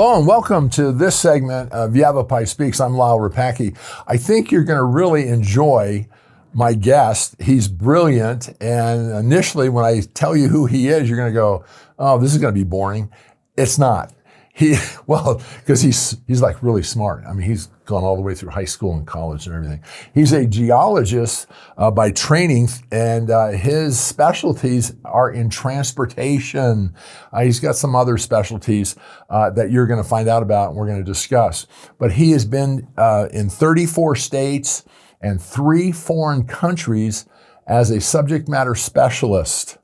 Hello and welcome to this segment of Yavapai Speaks. I'm Lyle Rapacki. I think you're going to really enjoy my guest. He's brilliant, and initially when I tell you who he is, you're going to go, oh, this is going to be boring. It's not. Because he's like really smart. I mean, he's gone all the way through high school and college and everything. He's a geologist by training, and his specialties are in transportation. He's got some other specialties that you're going to find out about and we're going to discuss. But he has been in 34 states and 3 foreign countries as a subject matter specialist.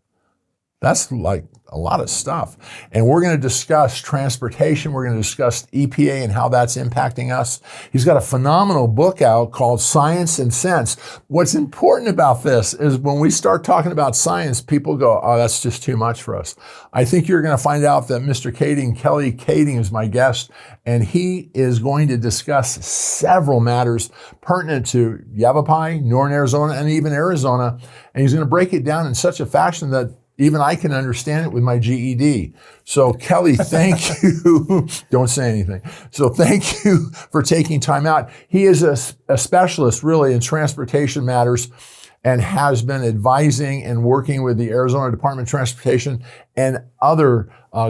That's like a lot of stuff. And we're going to discuss transportation. We're going to discuss EPA and how that's impacting us. He's got a phenomenal book out called Science and Sense. What's important about this is when we start talking about science, people go, oh, that's just too much for us. I think you're going to find out that Mr. Kading, Kelly Kading, is my guest, and he is going to discuss several matters pertinent to Yavapai, Northern Arizona, and even Arizona. And he's going to break it down in such a fashion that even I can understand it with my GED. So Kelly, thank you. Don't say anything. So thank you for taking time out. He is a specialist really in transportation matters and has been advising and working with the Arizona Department of Transportation and other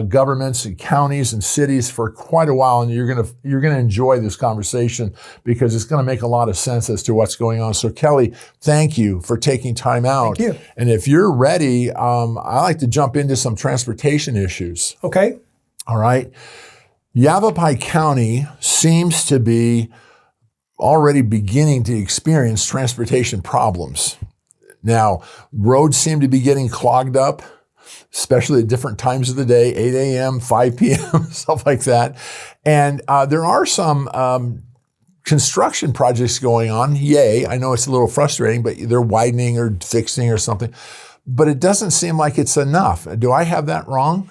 governments and counties and cities for quite a while. And you're gonna enjoy this conversation because it's gonna make a lot of sense as to what's going on. So Kelly, thank you for taking time out. Thank you. And if you're ready, I like to jump into some transportation issues. Okay. All right. Yavapai County seems to be already beginning to experience transportation problems. Now, roads seem to be getting clogged up, especially at different times of the day, 8 a.m., 5 p.m., stuff like that. And there are some construction projects going on. Yay, I know it's a little frustrating, but they're widening or fixing or something. But it doesn't seem like it's enough. Do I have that wrong?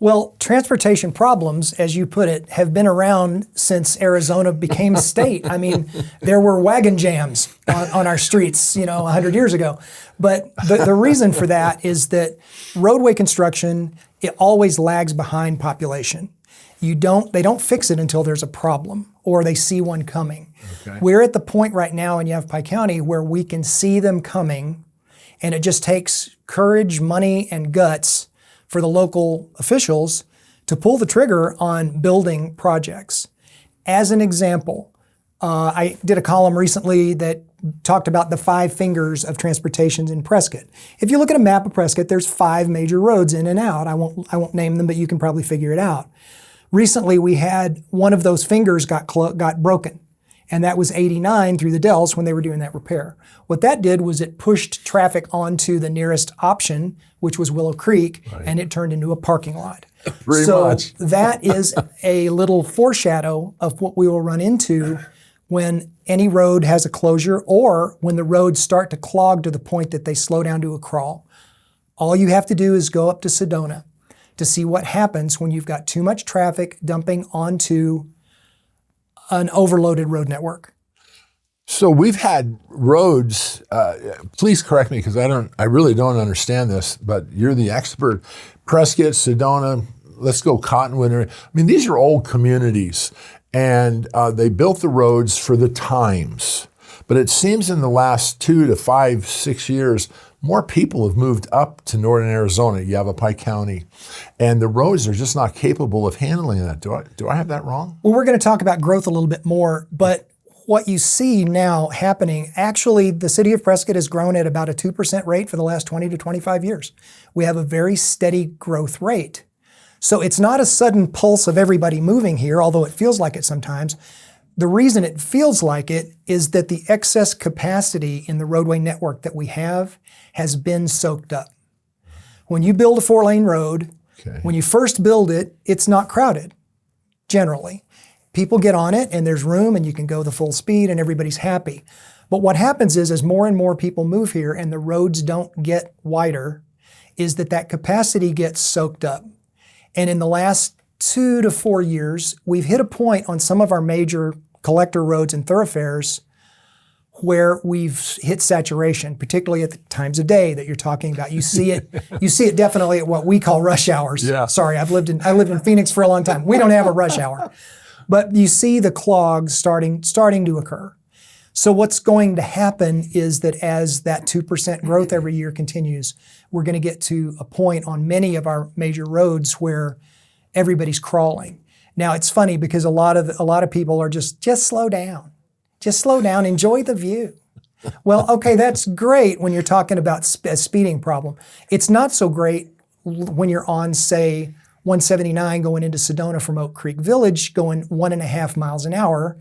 Well, transportation problems, as you put it, have been around since Arizona became a state. I mean, there were wagon jams on our streets, 100 years ago. But the reason for that is that roadway construction, it always lags behind population. They don't fix it until there's a problem or they see one coming. Okay. We're at the point right now in Yavapai County where we can see them coming, and it just takes courage, money, and guts for the local officials to pull the trigger on building projects. As an example, I did a column recently that talked about the 5 fingers of transportation in Prescott. If you look at a map of Prescott, there's 5 major roads in and out. I won't name them, but you can probably figure it out. Recently, we had one of those fingers got broken, and that was 89 through the Dells when they were doing that repair. What that did was it pushed traffic onto the nearest option, which was Willow Creek, right, and it turned into a parking lot. Pretty much. That is a little foreshadow of what we will run into when any road has a closure or when the roads start to clog to the point that they slow down to a crawl. All you have to do is go up to Sedona to see what happens when you've got too much traffic dumping onto an overloaded road network. So we've had roads, please correct me because I really don't understand this, but you're the expert. Prescott, Sedona, let's go Cottonwood. I mean, these are old communities and they built the roads for the times. But it seems in the last 2 to 5, 6 years, more people have moved up to Northern Arizona, Yavapai County, and the roads are just not capable of handling that. Do I have that wrong? Well, we're going to talk about growth a little bit more, but what you see now happening, actually, the city of Prescott has grown at about a 2% rate for the last 20 to 25 years. We have a very steady growth rate. So it's not a sudden pulse of everybody moving here, although it feels like it sometimes. The reason it feels like it is that the excess capacity in the roadway network that we have has been soaked up. When you build a 4-lane road, when you first build it, it's not crowded, generally. People get on it and there's room and you can go the full speed and everybody's happy. But what happens is as more and more people move here and the roads don't get wider, is that capacity gets soaked up. And in the last 2 to 4 years, we've hit a point on some of our major collector roads and thoroughfares where we've hit saturation, particularly at the times of day that you're talking about. You see it definitely at what we call rush hours. Yeah. Sorry, I lived in Phoenix for a long time. We don't have a rush hour. But you see the clogs starting to occur. So what's going to happen is that as that 2% growth every year continues, we're going to get to a point on many of our major roads where everybody's crawling. Now it's funny because a lot of people are just slow down. Just slow down, enjoy the view. Well, okay, that's great when you're talking about a speeding problem. It's not so great when you're on, say, 179 going into Sedona from Oak Creek Village going 1.5 miles an hour,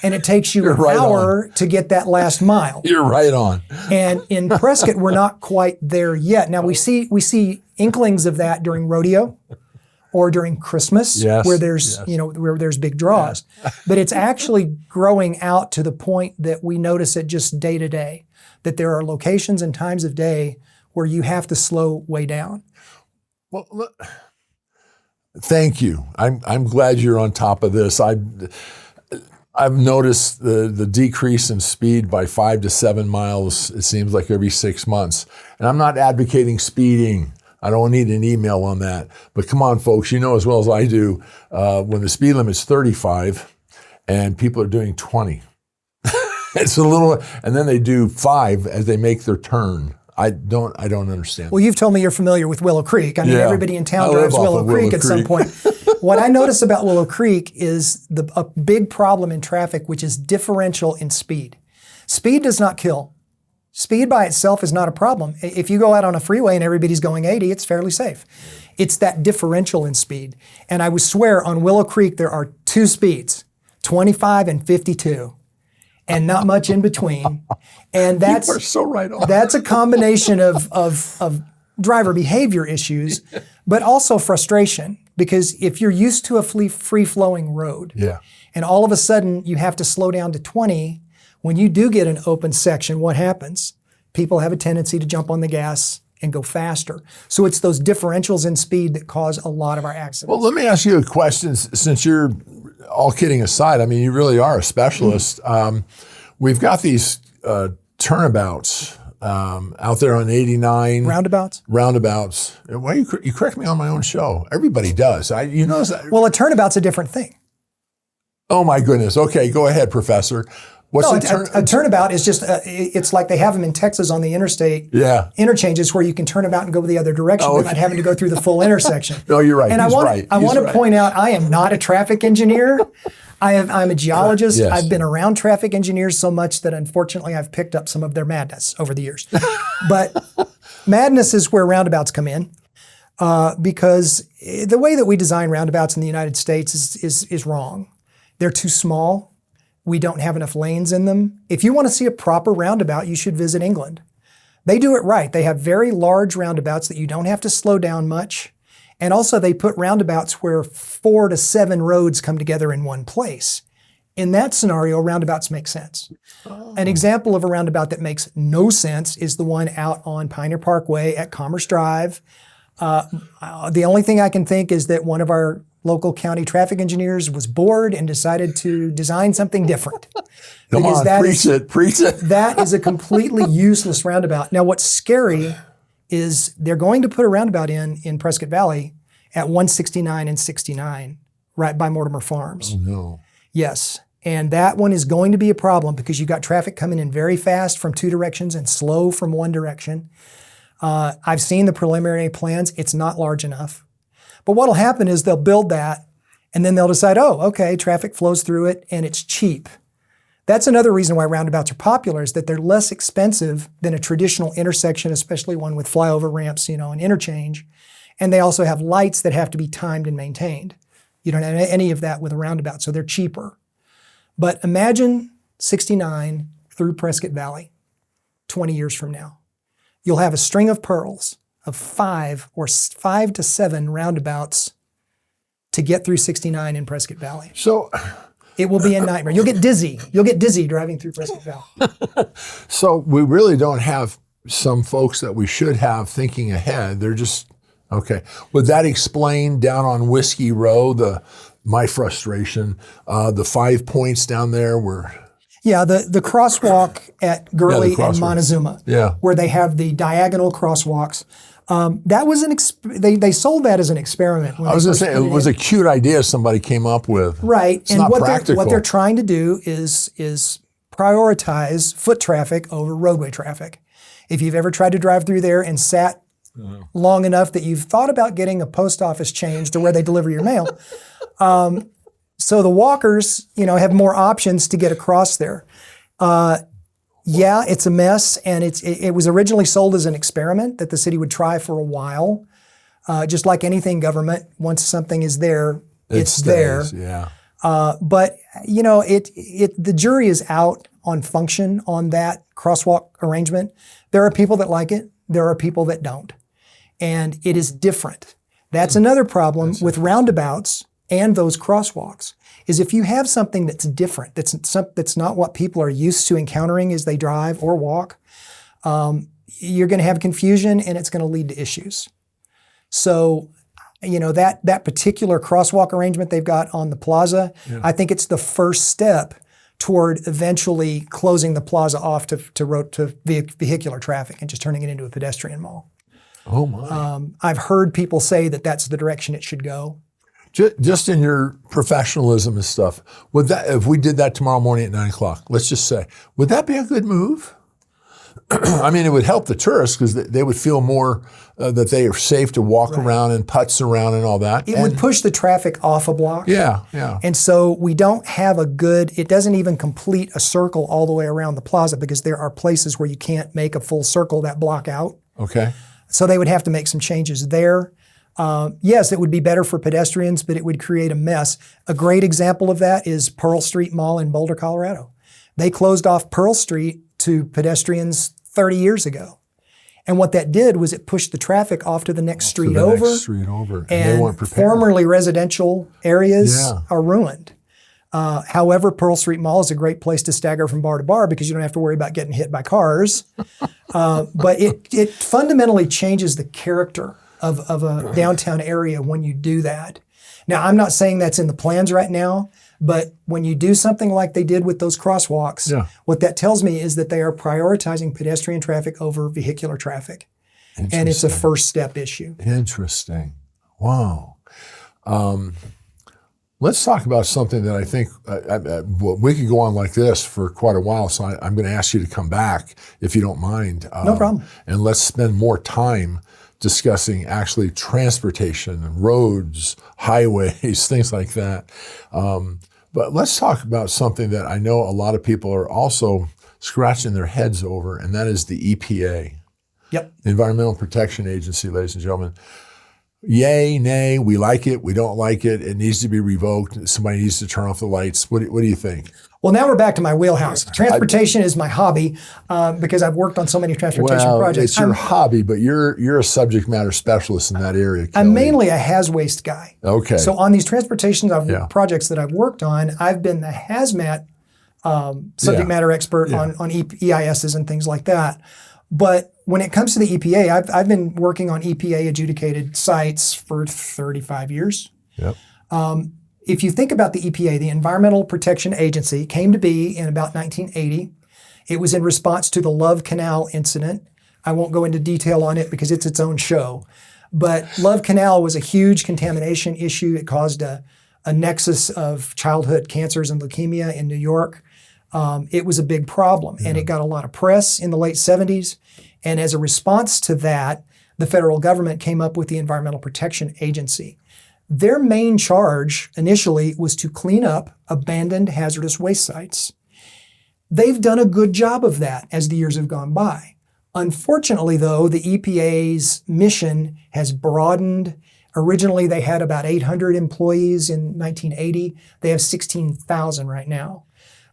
and it takes you an hour to get that last mile. You're right on. And in Prescott, we're not quite there yet. Now we see inklings of that during rodeo or during Christmas, where there's where there's big draws. Yeah. But it's actually growing out to the point that we notice it just day to day, that there are locations and times of day where you have to slow way down. Well, look, thank you. I'm glad you're on top of this. I've noticed the decrease in speed by 5 to 7 miles, it seems like every 6 months. And I'm not advocating speeding. I don't need an email on that. But come on, folks, you know as well as I do, when the speed limit's 35 and people are doing 20. It's a little, and then they do 5 as they make their turn. I don't understand. Well, you've told me you're familiar with Willow Creek. I mean, everybody in town drives Willow Creek at some point. What I notice about Willow Creek is a big problem in traffic, which is differential in speed. Speed does not kill. Speed by itself is not a problem. If you go out on a freeway and everybody's going 80, it's fairly safe. It's that differential in speed. And I would swear on Willow Creek there are 2 speeds, 25 and 52. And not much in between. And that's, you are so right on. That's a combination of driver behavior issues, but also frustration. Because if you're used to a free-flowing road, and all of a sudden you have to slow down to 20, when you do get an open section, what happens? People have a tendency to jump on the gas and go faster. So it's those differentials in speed that cause a lot of our accidents. Well, let me ask you a question, since you're, all kidding aside, I mean, you really are a specialist. We've got these turnabouts out there on 89. Roundabouts? Roundabouts. Why you correct me on my own show? Everybody does. You notice that? Well, a turnabout's a different thing. Oh, my goodness. Okay, go ahead, Professor. What's a turnabout is just, it's like they have them in Texas on the interstate interchanges where you can turn about and go the other direction without having to go through the full intersection. No, you're right. And I want to point out, I am not a traffic engineer. I'm a geologist. Yes. I've been around traffic engineers so much that unfortunately I've picked up some of their madness over the years. But madness is where roundabouts come in. Because the way that we design roundabouts in the United States is wrong. They're too small. We don't have enough lanes in them. If you want to see a proper roundabout, you should visit England. They do it right. They have very large roundabouts that you don't have to slow down much. And also they put roundabouts where 4 to 7 roads come together in one place. In that scenario, roundabouts make sense. An example of a roundabout that makes no sense is the one out on Pioneer Parkway at Commerce Drive. The only thing I can think is that one of our local county traffic engineers was bored and decided to design something different. Come on, preach it. That is a completely useless roundabout. Now, what's scary is they're going to put a roundabout in Prescott Valley at 169 and 69, right by Mortimer Farms. Oh, no. Yes. And that one is going to be a problem because you've got traffic coming in very fast from 2 directions and slow from 1 direction. I've seen the preliminary plans. It's not large enough. But what'll happen is they'll build that and then they'll decide, oh, okay, traffic flows through it and it's cheap. That's another reason why roundabouts are popular, is that they're less expensive than a traditional intersection, especially one with flyover ramps, and interchange. And they also have lights that have to be timed and maintained. You don't have any of that with a roundabout, so they're cheaper. But imagine 69 through Prescott Valley 20 years from now. You'll have a string of pearls of 5 to 7 roundabouts to get through 69 in Prescott Valley. So it will be a nightmare. You'll get dizzy. You'll get dizzy driving through Prescott Valley. So we really don't have some folks that we should have thinking ahead. They're just, okay. Would that explain down on Whiskey Row, my frustration, the 5 points down there were... Yeah, the crosswalk at Gurley and crosswalk. Montezuma, Yeah. where they have the diagonal crosswalks. That was they sold that as an experiment. When I was they going to first say, put it was a cute idea somebody came up with. right. It's And not what practical. they're trying to do is prioritize foot traffic over roadway traffic. If you've ever tried to drive through there and sat long enough that you've thought about getting a post office change to where they deliver your mail. So the walkers, have more options to get across there. Yeah, it's a mess, and it was originally sold as an experiment that the city would try for a while. Just like anything government, once something is there, it's there. Yeah. But the jury is out on function on that crosswalk arrangement. There are people that like it. There are people that don't, and it is different. That's another problem with roundabouts and those crosswalks. Is if you have something that's different, that's not what people are used to encountering as they drive or walk, you're going to have confusion, and it's going to lead to issues. So, that particular crosswalk arrangement they've got on the plaza, I think it's the first step toward eventually closing the plaza off to vehicular traffic and just turning it into a pedestrian mall. Oh my! I've heard people say that that's the direction it should go. Just in your professionalism and stuff, if we did that tomorrow morning at 9:00, let's just say, would that be a good move? I mean, it would help the tourists because they would feel more that they are safe to walk around and putz around and all that. It would push the traffic off a block. Yeah, yeah. And so we don't have it doesn't even complete a circle all the way around the plaza because there are places where you can't make a full circle that block out. Okay. So they would have to make some changes there. Yes, it would be better for pedestrians, but it would create a mess. A great example of that is Pearl Street Mall in Boulder, Colorado. They closed off Pearl Street to pedestrians 30 years ago. And what that did was it pushed the traffic off to the next street over. And they weren't prepared. Formerly residential areas are ruined. However, Pearl Street Mall is a great place to stagger from bar to bar because you don't have to worry about getting hit by cars. But it fundamentally changes the character of a downtown area when you do that. Now, I'm not saying that's in the plans right now, but when you do something like they did with those crosswalks, what that tells me is that they are prioritizing pedestrian traffic over vehicular traffic. And it's a first step issue. Interesting. Wow. Let's talk about something that I think we could go on like this for quite a while. So I'm going to ask you to come back if you don't mind. No problem. And let's spend more time discussing actually transportation and roads, highways, things like that. But let's talk about something that I know a lot of people are also scratching their heads over, and that is the EPA. Yep. The Environmental Protection Agency, ladies and gentlemen. Yay, nay, we like it, we don't like it, it needs to be revoked, somebody needs to turn off the lights. What do you think? Well, now we're back to my wheelhouse. Transportation is my hobby because I've worked on so many transportation projects. It's your hobby, but you're a subject matter specialist in that area, Kelly. I'm mainly a has-waste guy. Okay. So on these transportation projects that I've worked on, I've been the hazmat subject matter expert on EISs and things like that. But when it comes to the EPA, I've been working on EPA adjudicated sites for 35 years. Yep. If you think about the EPA, the Environmental Protection Agency came to be in about 1980. It was in response to the Love Canal incident. I won't go into detail on it because it's its own show. But Love Canal was a huge contamination issue. It caused a nexus of childhood cancers and leukemia in New York. It was a big problem, and it got a lot of press in the late 70s. And as a response to that, the federal government came up with the Environmental Protection Agency. Their main charge initially was to clean up abandoned hazardous waste sites. They've done a good job of that as the years have gone by. Unfortunately, though, the EPA's mission has broadened. Originally, they had about 800 employees in 1980. They have 16,000 right now.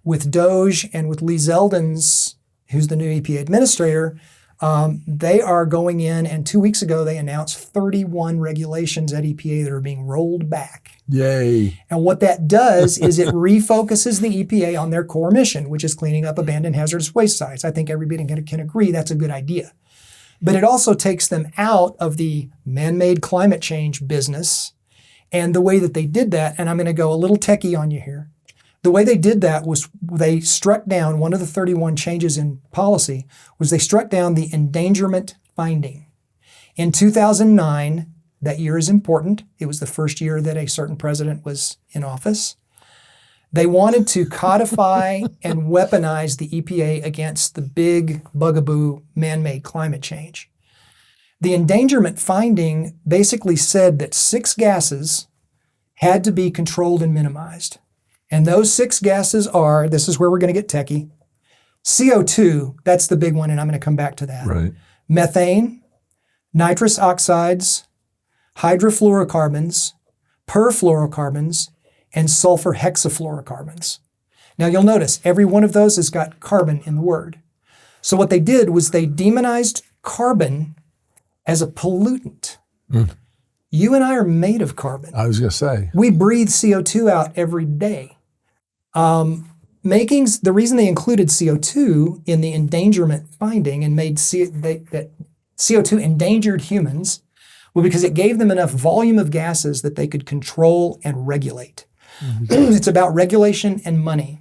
With DOJ and with Lee Zeldin's, who's the new EPA administrator, they are going in, and 2 weeks ago they announced 31 regulations at EPA that are being rolled back. Yay. And what that does is it refocuses the EPA on their core mission, which is cleaning up abandoned hazardous waste sites. I think everybody can agree that's a good idea. But it also takes them out of the man-made climate change business. And the way that they did that, and I'm going to go a little techie on you here, The way they did that was they struck down, one of the 31 changes in policy was they struck down the endangerment finding. In 2009, that year is important. It was the first year that a certain president was in office. They wanted to codify and weaponize the EPA against the big bugaboo man-made climate change. The endangerment finding basically said that 6 gases had to be controlled and minimized. And those 6 gases are, this is where we're going to get techie, CO2, that's the big one, and I'm going to come back to that. Right. Methane, nitrous oxides, hydrofluorocarbons, perfluorocarbons, and sulfur hexafluorocarbons. Now you'll notice every one of those has got carbon in the word. So what they did was they demonized carbon as a pollutant. You and I are made of carbon. I was going to say. We breathe CO2 out every day. The reason they included CO2 in the endangerment finding and made that CO2 endangered humans was because it gave them enough volume of gases that they could control and regulate. It's about regulation and money.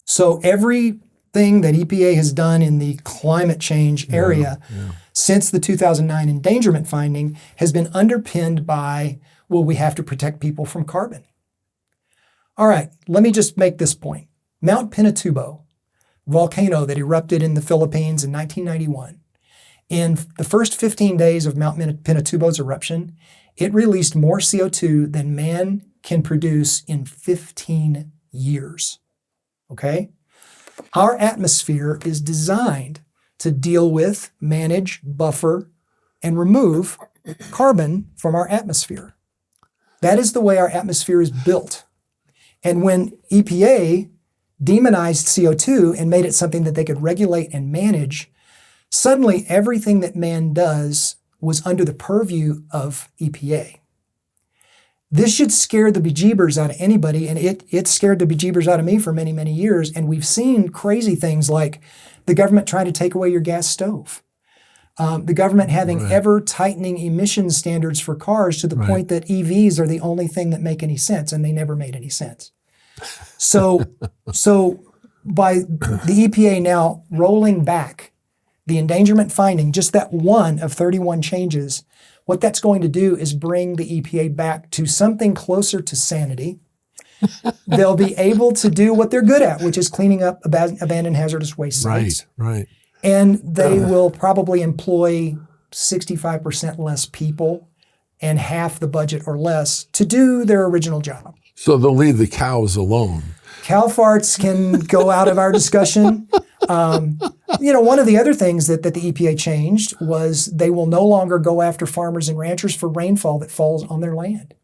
So everything that EPA has done in the climate change area since the 2009 endangerment finding has been underpinned by, well, we have to protect people from carbon. All right, let me just make this point. Mount Pinatubo, volcano that erupted in the Philippines in 1991. In the first 15 days of Mount Pinatubo's eruption, it released more CO2 than man can produce in 15 years. Okay? Our atmosphere is designed to deal with, manage, buffer, and remove carbon from our atmosphere. That is the way our atmosphere is built. And when EPA demonized CO2 and made it something that they could regulate and manage, suddenly everything that man does was under the purview of EPA. This should scare the bejeebers out of anybody, and it scared the bejeebers out of me for many, many years, and we've seen crazy things like the government trying to take away your gas stove, the government having ever-tightening emissions standards for cars to the point that EVs are the only thing that make any sense, and they never made any sense. So by the EPA now rolling back the endangerment finding, just that one of 31 changes, what that's going to do is bring the EPA back to something closer to sanity. They'll be able to do what they're good at, which is cleaning up abandoned hazardous waste sites. Right. And they will probably employ 65% less people and half the budget or less to do their original job. So they'll leave the cows alone. Cow farts can go out of our discussion. One of the other things that the EPA changed was they will no longer go after farmers and ranchers for rainfall that falls on their land.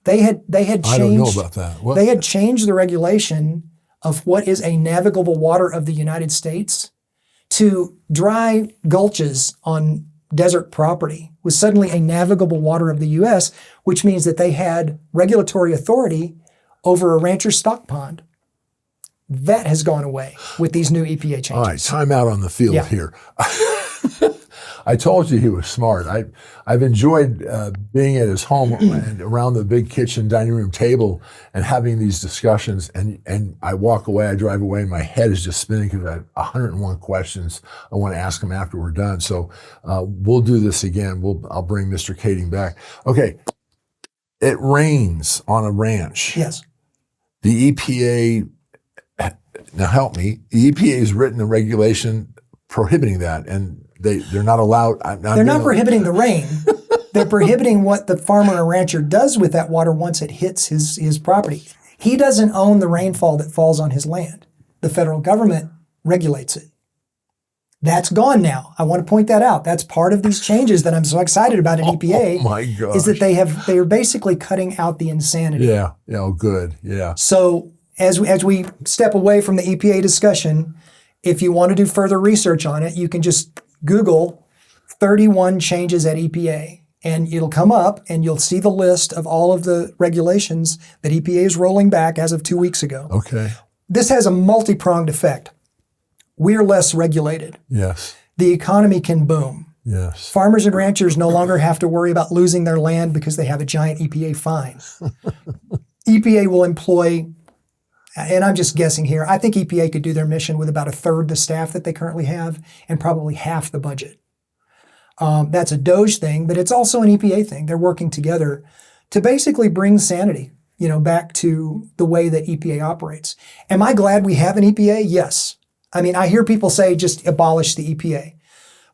They had changed. I don't know about that. What? They had changed the regulation of what is a navigable water of the United States to dry gulches on desert property was suddenly a navigable water of the U.S., which means that they had regulatory authority over a rancher's stock pond. That has gone away with these new EPA changes. All right, time out on the field here. I told you he was smart. I've enjoyed being at his home and around the big kitchen dining room table and having these discussions. And I walk away, I drive away, and my head is just spinning because I have 101 questions I want to ask him after we're done. So we'll do this again. I'll bring Mr. Kading back. Okay, it rains on a ranch. Yes. The EPA, now help me, the EPA has written a regulation prohibiting that, and they're not allowed. They're not prohibiting the rain. They're prohibiting what the farmer or rancher does with that water once it hits his property. He doesn't own the rainfall that falls on his land. The federal government regulates it. That's gone now. I want to point that out. That's part of these changes that I'm so excited about at EPA. Oh my gosh. Is that they are basically cutting out the insanity. Yeah. Oh, good. Yeah. So as we step away from the EPA discussion, if you want to do further research on it, you can just Google 31 changes at EPA, and it'll come up, and you'll see the list of all of the regulations that EPA is rolling back as of 2 weeks ago. Okay. This has a multi-pronged effect. We're less regulated. Yes. The economy can boom. Yes. Farmers and ranchers no longer have to worry about losing their land because they have a giant EPA fine. EPA will employ and I'm just guessing here, I think EPA could do their mission with about a third the staff that they currently have and probably half the budget. That's a DOJ thing, but it's also an EPA thing. They're working together to basically bring sanity, back to the way that EPA operates. Am I glad we have an EPA? Yes. I mean, I hear people say just abolish the EPA.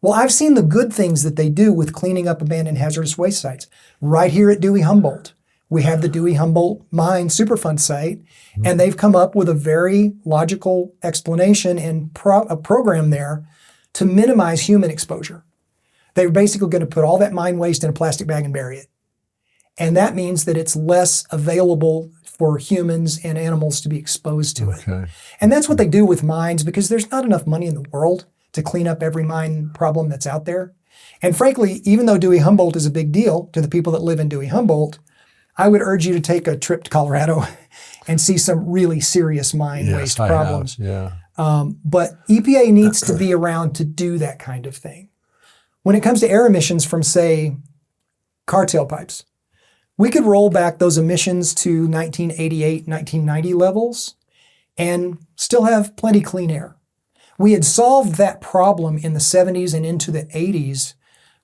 Well, I've seen the good things that they do with cleaning up abandoned hazardous waste sites. Right here at Dewey-Humboldt, we have the Dewey-Humboldt Mine Superfund site, and they've come up with a very logical explanation and a program there to minimize human exposure. They're basically going to put all that mine waste in a plastic bag and bury it. And that means that it's less available for humans and animals to be exposed to it. And that's what they do with mines, because there's not enough money in the world to clean up every mine problem that's out there. And frankly, even though Dewey-Humboldt is a big deal to the people that live in Dewey-Humboldt, I would urge you to take a trip to Colorado and see some really serious mine waste problems. But EPA needs to be around to do that kind of thing. When it comes to air emissions from, say, car tailpipes, we could roll back those emissions to 1988, 1990 levels and still have plenty clean air. We had solved that problem in the 70s and into the 80s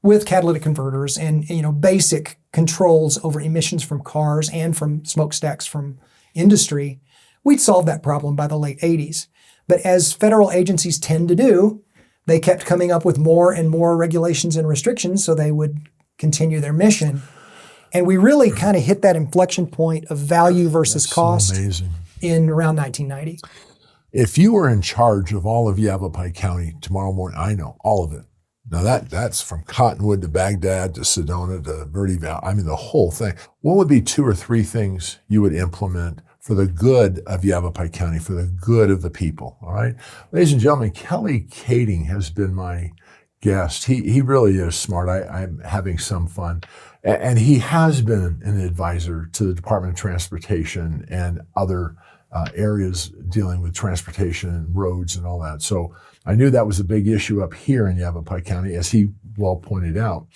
with catalytic converters and basic controls over emissions from cars and from smokestacks from industry. We'd solved that problem by the late 80s. But as federal agencies tend to do, they kept coming up with more and more regulations and restrictions so they would continue their mission. And we really kind of hit that inflection point of value versus cost in around 1990. If you were in charge of all of Yavapai County tomorrow morning, I know all of it. Now that's from Cottonwood to Baghdad to Sedona to Verde Valley. I mean, the whole thing. What would be 2 or 3 things you would implement for the good of Yavapai County, for the good of the people? All right. Ladies and gentlemen, Kelly Kading has been my guest. He really is smart. I'm having some fun. And he has been an advisor to the Department of Transportation and other areas dealing with transportation and roads and all that. So I knew that was a big issue up here in Yavapai County, as he well pointed out.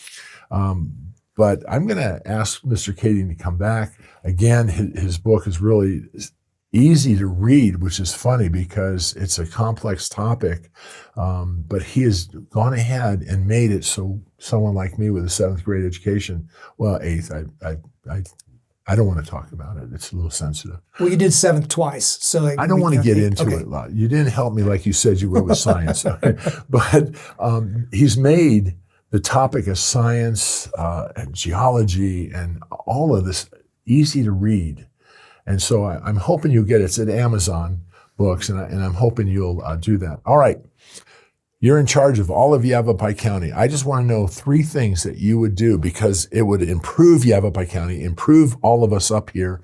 But I'm going to ask Mr. Kading to come back. Again, his book is really easy to read, which is funny because it's a complex topic. But he has gone ahead and made it so someone like me with a 7th grade education, well, 8th, I don't want to talk about it. It's a little sensitive. Well, you did 7th twice, so I don't want to get into it a lot. You didn't help me like you said you would with science. But he's made the topic of science and geology and all of this easy to read. And so I'm hoping you'll get it. It's at Amazon Books, and I'm hoping you'll do that. All right. You're in charge of all of Yavapai County. I just want to know 3 things that you would do because it would improve Yavapai County, improve all of us up here.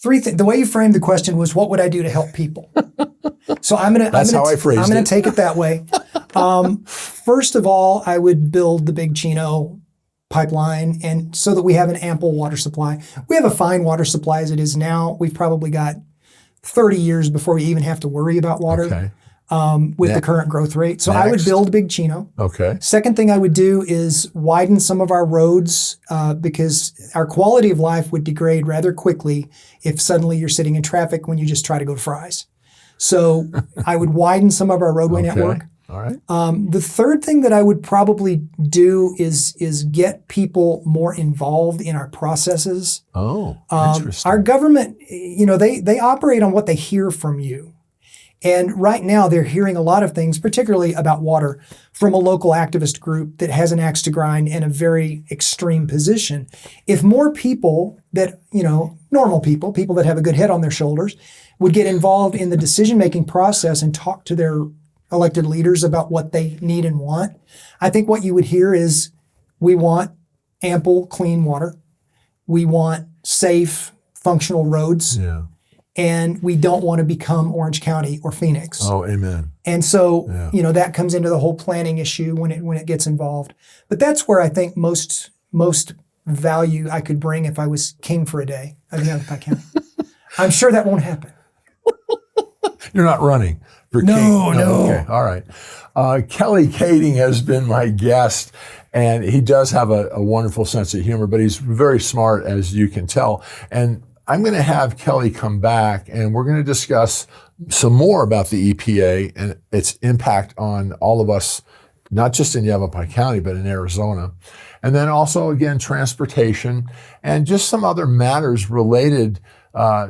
3 things. The way you framed the question was, what would I do to help people? So That's how I phrased it. I'm going to take it that way. First of all, I would build the Big Chino pipeline, and so that we have an ample water supply. We have a fine water supply as it is now. We've probably got 30 years before we even have to worry about water. Okay. With the current growth rate. So I would build Big Chino. Okay. Second thing I would do is widen some of our roads because our quality of life would degrade rather quickly if suddenly you're sitting in traffic when you just try to go to Fry's. So I would widen some of our roadway network. All right. The third thing that I would probably do is get people more involved in our processes. Oh, interesting. Our government, they operate on what they hear from you. And right now they're hearing a lot of things, particularly about water, from a local activist group that has an axe to grind in a very extreme position. If more people that, normal people that have a good head on their shoulders, would get involved in the decision-making process and talk to their elected leaders about what they need and want, I think what you would hear is, we want ample, clean water. We want safe, functional roads. Yeah. And we don't want to become Orange County or Phoenix. Oh, amen. And so, that comes into the whole planning issue when it gets involved. But that's where I think most value I could bring if I was king for a day of Yavapai County. I'm sure that won't happen. You're not running for king? No. Okay, all right. Kelly Kading has been my guest, and he does have a wonderful sense of humor, but he's very smart, as you can tell. And I'm going to have Kelly come back and we're going to discuss some more about the EPA and its impact on all of us, not just in Yavapai County, but in Arizona. And then also, again, transportation and just some other matters related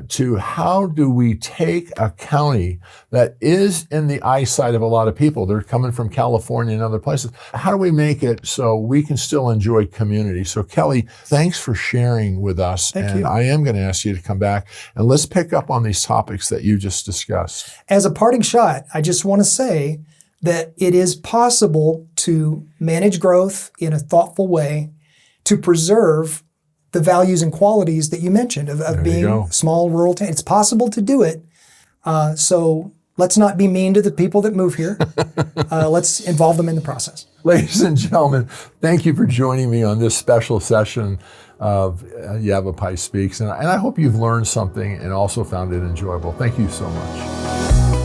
to how do we take a county that is in the eyesight of a lot of people. They're coming from California and other places. How do we make it so we can still enjoy community? So Kelly, thanks for sharing with us. Thank you. I am going to ask you to come back and let's pick up on these topics that you just discussed. As a parting shot, I just want to say that it is possible to manage growth in a thoughtful way to preserve the values and qualities that you mentioned of being small rural town. It's possible to do it. So let's not be mean to the people that move here. Let's involve them in the process. Ladies and gentlemen, thank you for joining me on this special session of Yavapai Speaks. And I hope you've learned something and also found it enjoyable. Thank you so much.